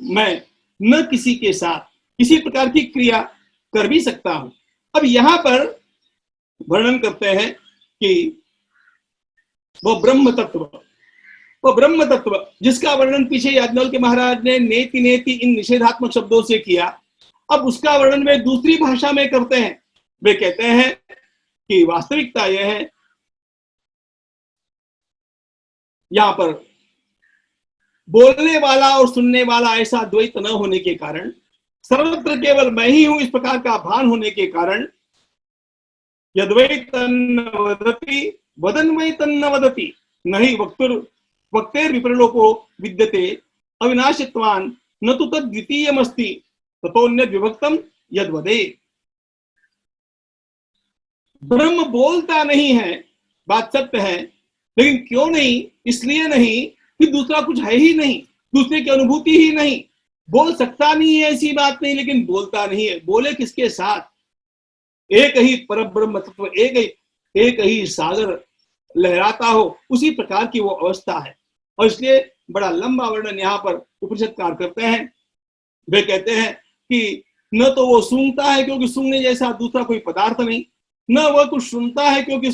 मैं न किसी के साथ किसी प्रकार की क्रिया कर भी सकता हूं। अब यहां पर वर्णन करते हैं कि वह ब्रह्म तत्व वो ब्रह्म तत्व जिसका वर्णन पीछे याज्ञवल्क्य महाराज ने नेति नेति इन निषेधात्मक शब्दों से किया, अब उसका वर्णन वे दूसरी भाषा में करते हैं। वे कहते हैं कि वास्तविकता यह है, यहां पर बोलने वाला और सुनने वाला ऐसा द्वैत न होने के कारण, सर्वत्र केवल मैं ही हूं इस प्रकार का भान होने के कारण, यद्वै तन्न वदति वदन्वै तन्न वदति नहि वक्तेर विप्रलोको विद्यते अविनाशित्वान् न तु तद्वितीयमस्ति ततोऽन्यद् विभक्तम् यद्वदे। ब्रह्म बोलता नहीं है, बात सत्य है, लेकिन क्यों नहीं? इसलिए नहीं कि दूसरा कुछ है ही नहीं, दूसरे की अनुभूति ही नहीं, बोल सकता नहीं है ऐसी बात नहीं, लेकिन बोलता नहीं है। बोले किसके साथ? एक ही परब्रह्म तत्व, एक ही सागर लहराता हो, उसी प्रकार की वो अवस्था है। और इसलिए बड़ा लंबा वर्णन यहाँ पर उपनिषदकार करते हैं। वे कहते हैं कि न तो वो सूंघता है क्योंकि सूंघने जैसा दूसरा कोई पदार्थ नहीं, न वह कुछ सुनता है क्योंकि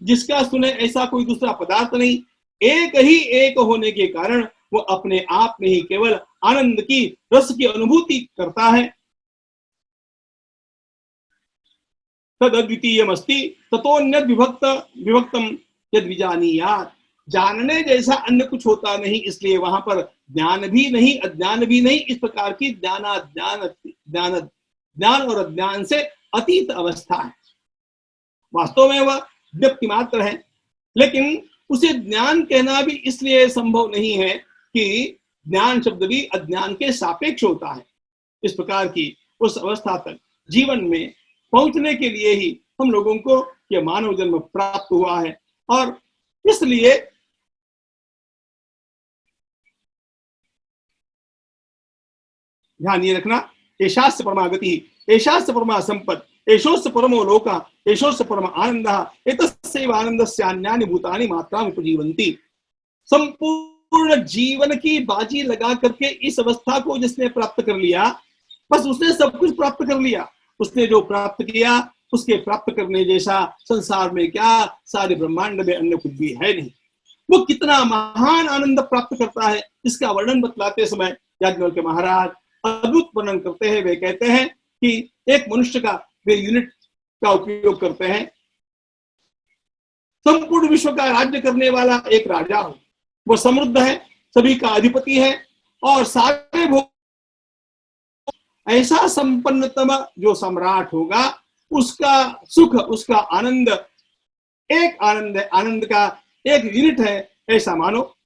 जिसका सुने ऐसा कोई दूसरा पदार्थ नहीं। एक ही एक होने के कारण वो अपने आप में ही केवल आनंद की रस की अनुभूति करता है। तद अद्वितीयम अस्ति ततोऽन्यद् विभक्तम यद् विजानीयात्। जानने जैसा अन्य कुछ होता नहीं, इसलिए वहां पर ज्ञान भी नहीं, अज्ञान भी नहीं। इस प्रकार की ज्ञान और अज्ञान से अतीत अवस्था है। वास्तव में वह व्यक्ति मात्र है, लेकिन उसे ज्ञान कहना भी इसलिए संभव नहीं है कि ज्ञान शब्द भी अज्ञान के सापेक्ष होता है। इस प्रकार की उस अवस्था तक जीवन में पहुंचने के लिए ही हम लोगों को यह मानव जन्म प्राप्त हुआ है। और इसलिए ध्यान ये रखना, एषास्य परमागति, एषास्य परमा संपत्, एषोस्य परमो लोका, एषोस्य परम आनंदः, एतस्यैव आनंदस्य अन्यानि भूतानि मात्रां उपजीवन्ति। संपूर्ण जीवन की बाजी लगा करके इस अवस्था को जिसने प्राप्त कर लिया, बस उसने सब कुछ प्राप्त कर लिया। उसने जो प्राप्त किया उसके प्राप्त करने जैसा संसार में क्या, सारे ब्रह्मांड में अन्य कुछ भी है नहीं। वो कितना महान आनंद प्राप्त करता है, इसका वर्णन बतलाते समय याज्ञवल्क्य महाराज अद्भुत वर्णन करते हैं। वे कहते हैं कि एक मनुष्य का वे यूनिट का उपयोग करते हैं। संपूर्ण विश्व का राज्य करने वाला एक राजा हो, वो समृद्ध है, सभी का अधिपति है और सारे भोग, ऐसा संपन्नतम जो सम्राट होगा उसका सुख, उसका आनंद एक आनंद है, आनंद का एक यूनिट है, ऐसा मानो।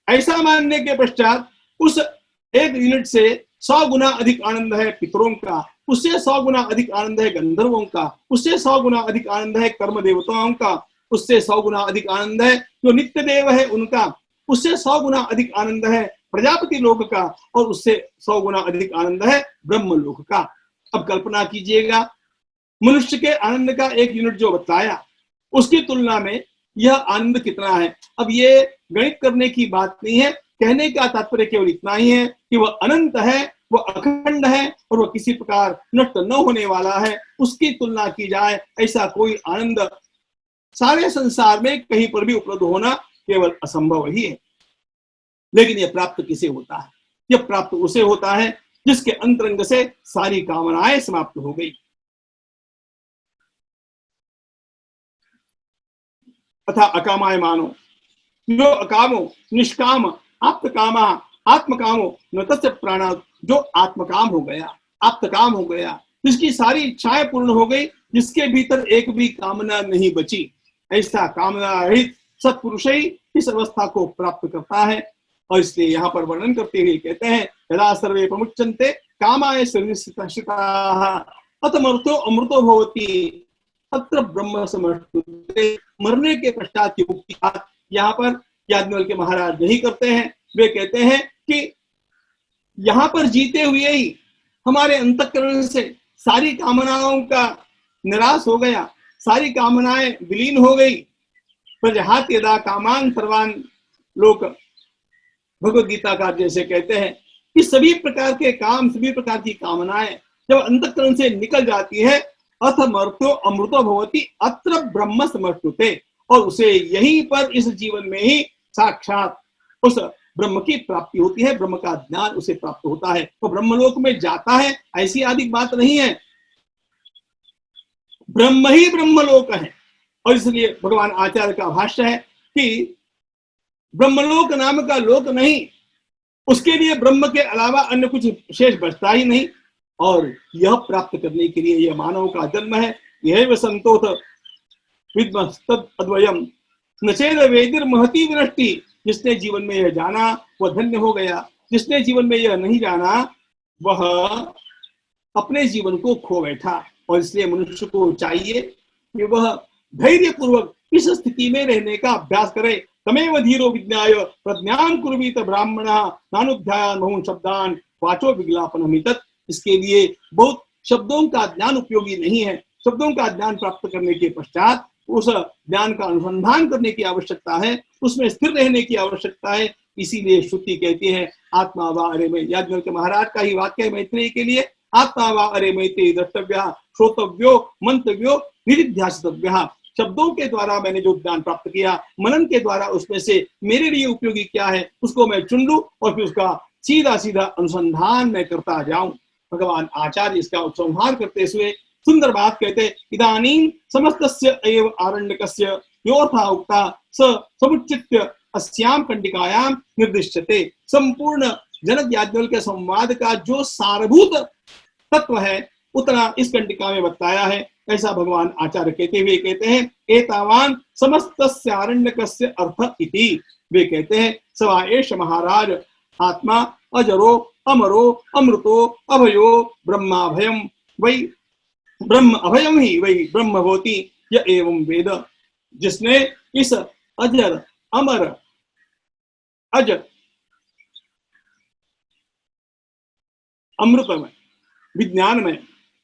ऐसा मानने के पश्चात उस एक यूनिट से 100 गुना अधिक आनंद है पितरों का, उससे 100 गुना अधिक आनंद है गंधर्वों का, उससे 100 गुना अधिक आनंद है कर्म देवताओं का, उससे 100 गुना अधिक आनंद है जो नित्य देव है उनका, उससे 100 गुना अधिक आनंद है प्रजापति लोक का, और उससे 100 गुना अधिक आनंद है ब्रह्म लोक का। अब कल्पना कीजिएगा, मनुष्य के आनंद का एक यूनिट जो बताया, उसकी तुलना में यह आनंद कितना है। अब ये गणित करने की बात नहीं है, कहने का तात्पर्य केवल इतना ही है कि वह अनंत है, वह अखंड है और वह किसी प्रकार नष्ट न होने वाला है। उसकी तुलना की जाए ऐसा कोई आनंद सारे संसार में कहीं पर भी उपलब्ध होना केवल असंभव ही है। लेकिन यह प्राप्त किसे होता है? यह प्राप्त उसे होता है जिसके अंतरंग से सारी कामनाएं समाप्त हो गई। अथा अकामाय मानो, जो अकामो निष्काम आप्तकामा आत्मकामो न तस्य प्राणा, जो आत्मकाम हो गया, आप्तकाम हो गया, जिसकी सारी इच्छाएं पूर्ण हो गई, जिसके भीतर एक भी कामना नहीं बची, ऐसा कामना रहित सत्पुरुष ही इस अवस्था को प्राप्त करता है। और इसलिए यहाँ पर वर्णन करते हुए कहते हैं, यदा सर्वे प्रमुच्यन्ते कामाय सर्वस्थिताः अतमर्थो अमृतो भवति तत्र ब्रह्म समर्थुते। मरने के पश्चात की मुक्ति बात यहाँ पर याज्ञवल्क्य महाराज नहीं करते हैं। वे कहते हैं कि यहाँ पर जीते हुए ही हमारे अंतःकरण से सारी कामनाओं का निराश हो गया, सारी कामनाएं विलीन हो गई। प्रजहात यदा कामान सर्वान लोक, भगवद गीता का जैसे कहते हैं कि सभी प्रकार के काम, सभी प्रकार की कामनाएं जब अंतःकरण से निकल जाती है, अथमर्थो अमृतो भवति अत्र ब्रह्म समर्थुते, और उसे यहीं पर इस जीवन में ही साक्षात उस ब्रह्म की प्राप्ति होती है, ब्रह्म का ज्ञान उसे प्राप्त होता है, तो ब्रह्मलोक में जाता है ऐसी आदि बात नहीं है, ब्रह्म ही ब्रह्मलोक है। और इसलिए भगवान आचार्य का भाष्य है कि ब्रह्मलोक नाम का लोक नहीं, उसके लिए ब्रह्म के अलावा अन्य कुछ शेष बचता ही नहीं, और यह प्राप्त करने के लिए यह मानव का जन्म है। यह संतोष विद्मस्तद अद्वयम नचेद वेदिर महती विनष्टि, जिसने जीवन में यह जाना वह धन्य हो गया, जिसने जीवन में यह नहीं जाना वह अपने जीवन को खो बैठा। और इसलिए मनुष्य को चाहिए कि वह धैर्य पूर्वक इस स्थिति में रहने का अभ्यास करे। तमेव धीरो विज्ञाय प्रज्ञान कुर्वीत ब्राह्मणः नानुध्यायान् बहुन् शब्दान् वाचो विज्ञापनमितत्। इसके लिए बहुत शब्दों का ज्ञान उपयोगी नहीं है, शब्दों का ज्ञान प्राप्त करने के पश्चात उस ज्ञान का अनुसंधान करने की आवश्यकता है, उसमें स्थिर रहने की आवश्यकता है। इसीलिए श्रुति कहती है आत्मा वा अरे में, याज्ञवल्क्य महाराज का ही वाक्य है मैत्रेयी के लिए, आत्मा वा अरे मैत्रेयी द्रष्टव्यः श्रोतव्यो मंतव्यो निधिध्यासितव्यः। शब्दों के द्वारा मैंने जो ज्ञान प्राप्त किया, मनन के द्वारा उसमें से मेरे लिए उपयोगी क्या है उसको मैं चुन लूं और फिर उसका सीधा सीधा अनुसंधान मैं करता जाऊं। भगवान आचार्य इसका उपसंहार करते हुए सुंदर बात कहते, इदानीं समस्तस्य एव आरण्यकस्य योथा उक्ता स समुचित्य अस्याम कंडिकायां निर्दिश्यते। संपूर्ण जनक याज्ञवल्क्य संवाद का जो सारभूत तत्व है उतना इस कंडिका में बताया है। ऐसा भगवान आचार्य कहते हुए कहते हैं एतावान समस्तस्य आरण्यकस्य अर्थ इति। वे कहते हैं सवा एष महाराज आत्मा अजरो अमरो अमृतो अभयो ब्रह्माभयम वै ब्रह्म अभयम ही वै ब्रह्म होती य एवं वेद। जिसने इस अजर अमर अज अमृत में विज्ञान में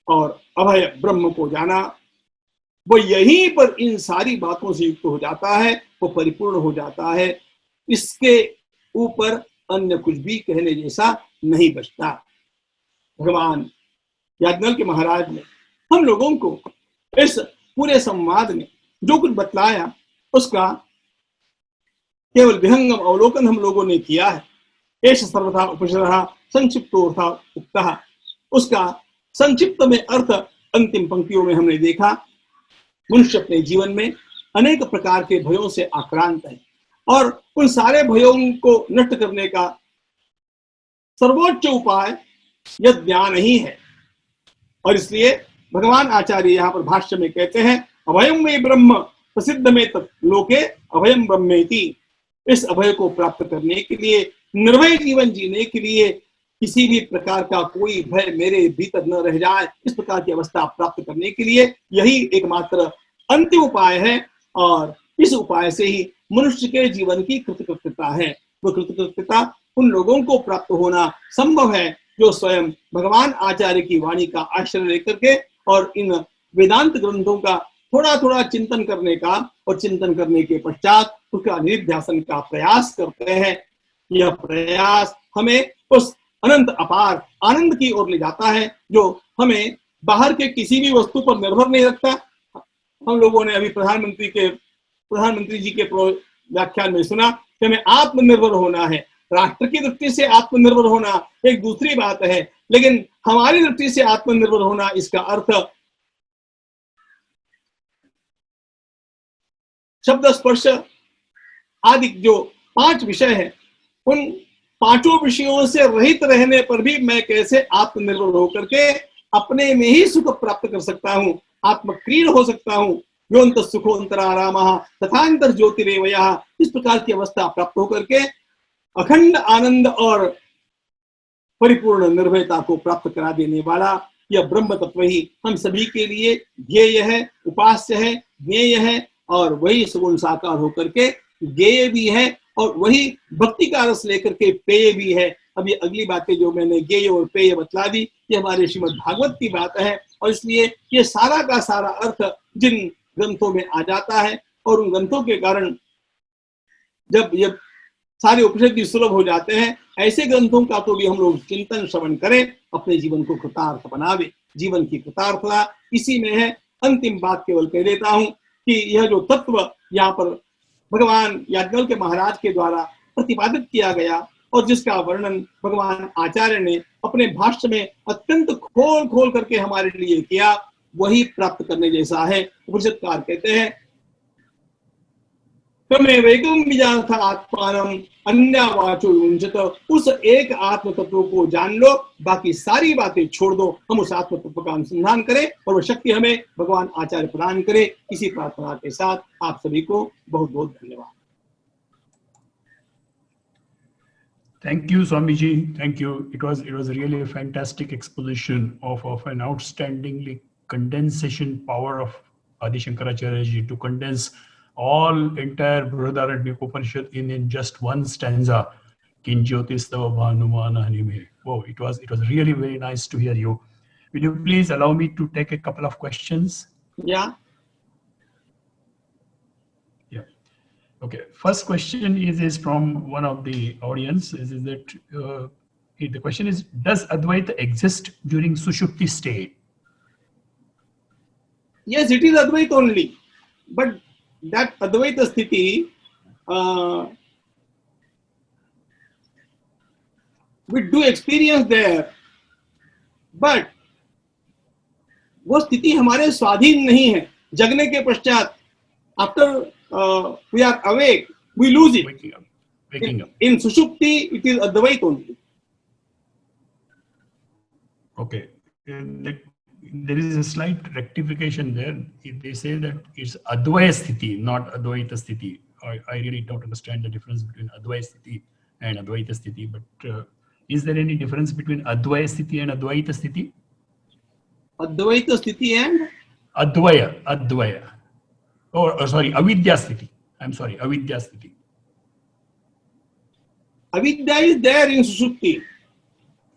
और अभय ब्रह्म को जाना, वो यहीं पर इन सारी बातों से युक्त हो जाता है, वो परिपूर्ण हो जाता है। इसके ऊपर अन्य कुछ भी कहने जैसा नहीं बचता। भगवान याज्ञवल्क्य महाराज ने हम लोगों को इस पूरे संवाद में जो कुछ बतलाया उसका केवल विहंगम अवलोकन हम लोगों ने किया है। एष सर्वथा उपनिषदः संक्षिप्तोऽर्थः उक्तः, उसका संक्षिप्त में अर्थ अंतिम पंक्तियों में हमने देखा। मनुष्य अपने जीवन में अनेक प्रकार के भयों से आक्रांत है और उन सारे भयों को नष्ट करने का सर्वोच्च उपाय यह ज्ञान ही है। और इसलिए भगवान आचार्य यहाँ पर भाष्य में कहते हैं अभयम में ब्रह्म प्रसिद्ध में लोके अभयम ब्रह्मेति। इस अभय को प्राप्त करने के लिए, निर्भय जीवन जीने के लिए, किसी भी प्रकार का कोई भय मेरे भीतर न रह जाए, इस प्रकार की अवस्था प्राप्त करने के लिए यही एकमात्र अंतिम उपाय है। और इस उपाय से ही मनुष्य के जीवन की कृतकृत्यता है। वो कृतकृत्यता उन लोगों को प्राप्त होना संभव है जो स्वयं भगवान आचार्य की वाणी का आश्रय लेकर के और इन वेदांत ग्रंथों का थोड़ा थोड़ा चिंतन करने का और चिंतन करने के पश्चात उसका निधिध्यासन का प्रयास करते हैं। यह प्रयास हमें उस अनंत अपार आनंद की ओर ले जाता है जो हमें बाहर के किसी भी वस्तु पर निर्भर नहीं रखता। हम लोगों ने अभी प्रधानमंत्री जी के व्याख्यान में सुना कि हमें आत्मनिर्भर होना है। राष्ट्र की दृष्टि से आत्मनिर्भर होना एक दूसरी बात है, लेकिन हमारी दृष्टि से आत्मनिर्भर होना, इसका अर्थ शब्द स्पर्श आदि जो 5 विषय है, उन 5 विषयों से रहित रहने पर भी मैं कैसे आत्मनिर्भर होकर के अपने में ही सुख प्राप्त कर सकता हूं, आत्मक्रीड हो सकता हूं। योऽन्तः सुखोऽन्तरारामः तथान्तर ज्योतिरेवयः। इस प्रकार की अवस्था प्राप्त होकर के अखंड आनंद और परिपूर्ण निर्भयता को प्राप्त करा देने वाला यह ब्रह्म तत्व ही हम सभी के लिए ध्येय है, उपास्य है, ज्ञेय है और वही सगुण साकार होकर के ज्ञेय भी है और वही भक्ति का रस लेकर के पेय भी है। अब ये अगली बातें जो मैंने ज्ञेय और पेय बतला दी, ये हमारे श्रीमद् भागवत की बात है और इसलिए ये सारा का सारा अर्थ जिन ग्रंथों में आ जाता है और उन ग्रंथों के कारण जब ये सारे उपनिषद सुलभ हो जाते हैं, ऐसे ग्रंथों का तो भी हम लोग चिंतन श्रवण करें, अपने जीवन को कृतार्थ बनावे। जीवन की कृतार्थता इसी में है। अंतिम बात केवल कह देता हूं कि यह जो तत्व यहाँ पर भगवान याज्ञवल्क्य महाराज के द्वारा प्रतिपादित किया गया और जिसका वर्णन भगवान आचार्य ने अपने भाष्य में अत्यंत खोल खोल करके हमारे लिए किया, वही प्राप्त करने जैसा है। उपनिषदकार कहते हैं, तमेवैकं विजानथ आत्मानम् अन्यवाचो युञ्जत, उस एक आत्म तत्व को जान लो, बाकी सारी बातें छोड़ दो। हम उस आत्म तत्व का अनुसंधान करें और वो शक्ति हमें भगवान आचार्य प्रदान करे। इसी प्रार्थना के साथ आप सभी को बहुत बहुत धन्यवाद। Thank you, Swamiji. Thank you. It was really a fantastic exposition of an outstandingly condensation power of Adi Shankaracharya ji to condense all entire Brihadaranyaka Upanishad in just one stanza. Kinjyotistava bhanumana hanime. Wow, it was really very nice to hear you. Will you please allow me to take a couple of questions? Yeah. Okay, first question is from one of the audience. Is that the question is, does Advaita exist during Sushupti state? Yes, it is Advaita only, but that Advaita sthiti we do experience there, but वो स्थिति हमारे स्वाधीन नहीं है। जगने के पश्चात, after we are awake, we lose it. Waking up. In Sushupti, it is Advaita only. Okay. There is a slight rectification there. They say that it's Advaya Sthiti, not Advaita Sthiti. I really don't understand the difference between Advaya Sthiti and Advaita Sthiti. But is there any difference between Advaya Sthiti and Advaita Sthiti? Advaita Sthiti and? Advaya. Oh, sorry, Avidya Sthiti. I'm sorry, Avidya Sthiti. Avidya is there in Sushupti.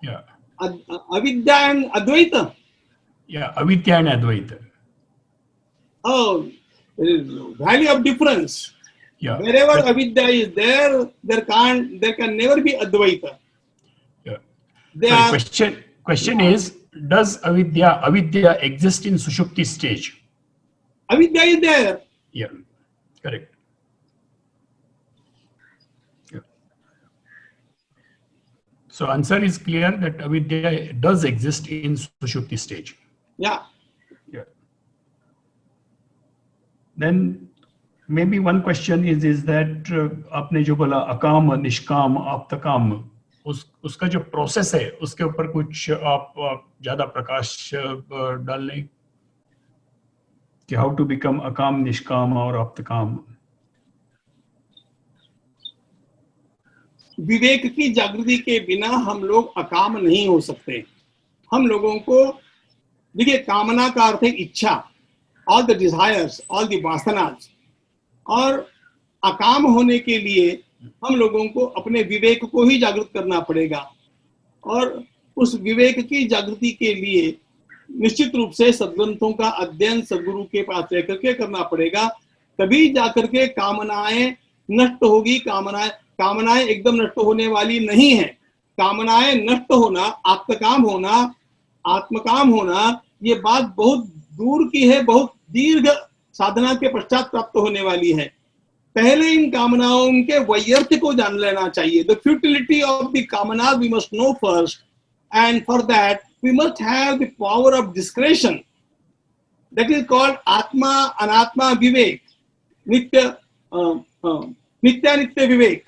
Yeah. Avidya and Advaita. Yeah, Avidya and Advaita. Oh, there is value of difference. Yeah. Wherever Avidya is there, there can never be Advaita. Yeah. Question is, does Avidya exist in Sushupti stage? Avidya is there. Yeah, correct. Yeah. So answer is clear that Avidya does exist in Sushupti stage. Yeah. Yeah. Then maybe one question is that आपने जो बोला अकाम, निष्काम, आप्तकाम, उसका जो process है उसके ऊपर कुछ आप ज्यादा प्रकाश डाल लें कि हाउ टू बिकम अकाम, निष्काम और आप्तकाम. विवेक की जागृति के बिना हम लोग अकाम नहीं हो सकते। हम लोगों को देखिए, कामना का अर्थ है इच्छा, all the desires, all the vasanas, और अकाम होने के लिए हम लोगों को अपने विवेक को ही जागृत करना पड़ेगा। और उस विवेक की जागृति के लिए निश्चित रूप से सद्ग्रंथों का अध्ययन सद्गुरु के पास रह करके करना पड़ेगा। तभी जाकर के कामनाएं नष्ट होगी। कामनाएं एकदम नष्ट होने वाली नहीं है। कामनाएं नष्ट होना, आत्मकाम होना, आत्मकाम होना, ये बात बहुत दूर की है, बहुत दीर्घ साधना के पश्चात प्राप्त होने वाली है। पहले इन कामनाओं के वैयर्थ को जान लेना चाहिए। द फ्यूटिलिटी ऑफ द कामना we must know first, and for that we must have the power of discretion. That is called atma anatma vivek. नित्य नित्य विवेक।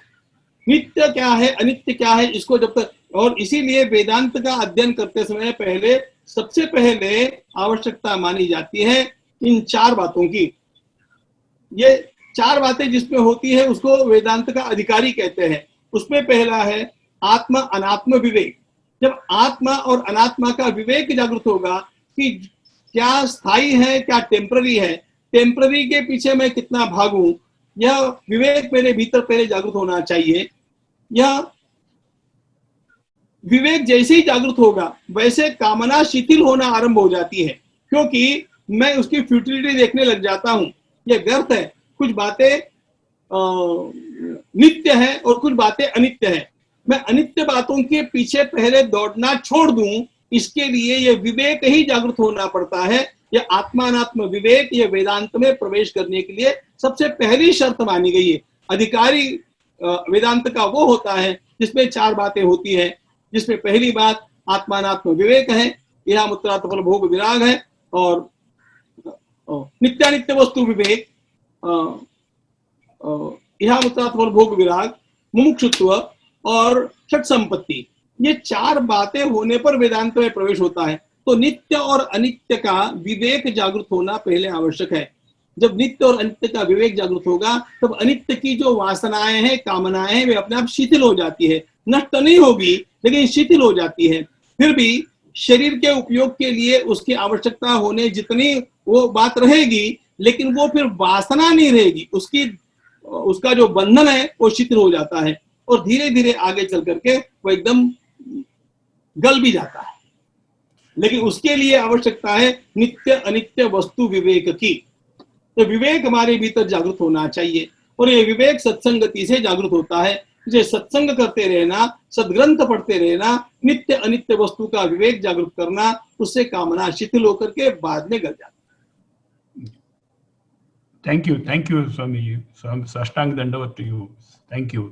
नित्य क्या है, अनित्य क्या है, इसको जब तक, और इसीलिए वेदांत का अध्ययन करते समय पहले सबसे पहले आवश्यकता मानी जाती है इन चार बातों की। ये चार बातें जिसमें होती है उसको वेदांत का अधिकारी कहते हैं। उसमें पहला है आत्मा अनात्म विवेक। जब आत्मा और अनात्मा का विवेक जागृत होगा कि क्या स्थायी है, क्या टेम्पररी है, टेम्पररी के पीछे मैं कितना भागूं, यह विवेक मेरे भीतर पहले जागृत होना चाहिए। यह विवेक जैसे ही जागृत होगा वैसे कामना शिथिल होना आरंभ हो जाती है, क्योंकि मैं उसकी फ्यूटिलिटी देखने लग जाता हूं। यह व्यर्थ है, कुछ बातें नित्य है और कुछ बातें अनित्य है। मैं अनित्य बातों के पीछे पहले दौड़ना छोड़ दूं, इसके लिए यह विवेक ही जागृत होना पड़ता है। यह आत्मानात्म विवेक, यह वेदांत में प्रवेश करने के लिए सबसे पहली शर्त मानी गई है। अधिकारी वेदांत का वो होता है जिसमें 4 बातें होती है, जिसमें पहली बात आत्मानात्म विवेक है, यह मुत्रार्थ फल भोग विराग है, और नित्यानित्य वस्तु विवेक, यह मुत्रार्थ फल भोग विराग, मुमुक्षुत्व और षट संपत्ति। ये 4 बातें होने पर वेदांत में प्रवेश होता है। तो नित्य और अनित्य का विवेक जागृत होना पहले आवश्यक है। जब नित्य और अनित्य का विवेक जागृत होगा तब अनित्य की जो वासनाएं हैं, कामनाएं हैं, वे अपने आप शिथिल हो जाती है। नष्ट तो नहीं होगी लेकिन शिथिल हो जाती है। फिर भी शरीर के उपयोग के लिए उसकी आवश्यकता होने जितनी वो बात रहेगी, लेकिन वो फिर वासना नहीं रहेगी, उसका जो बंधन है वो शिथिल हो जाता है और धीरे धीरे आगे चल करके वो एकदम गल भी जाता है। लेकिन उसके लिए आवश्यकता है नित्य अनित्य वस्तु विवेक की। तो विवेक हमारे भीतर जागृत होना चाहिए और ये विवेक सत्संगति से जागृत होता है। इसे सत्संग करते रहना, सदग्रंथ पढ़ते रहना, नित्य अनित्य वस्तु का विवेक जागृत करना, उससे कामना शिथिल होकर के बाद में गल जाती है। थैंक यू स्वामी जी, साष्टांग दंडवत to you. Thank you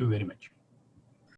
very much.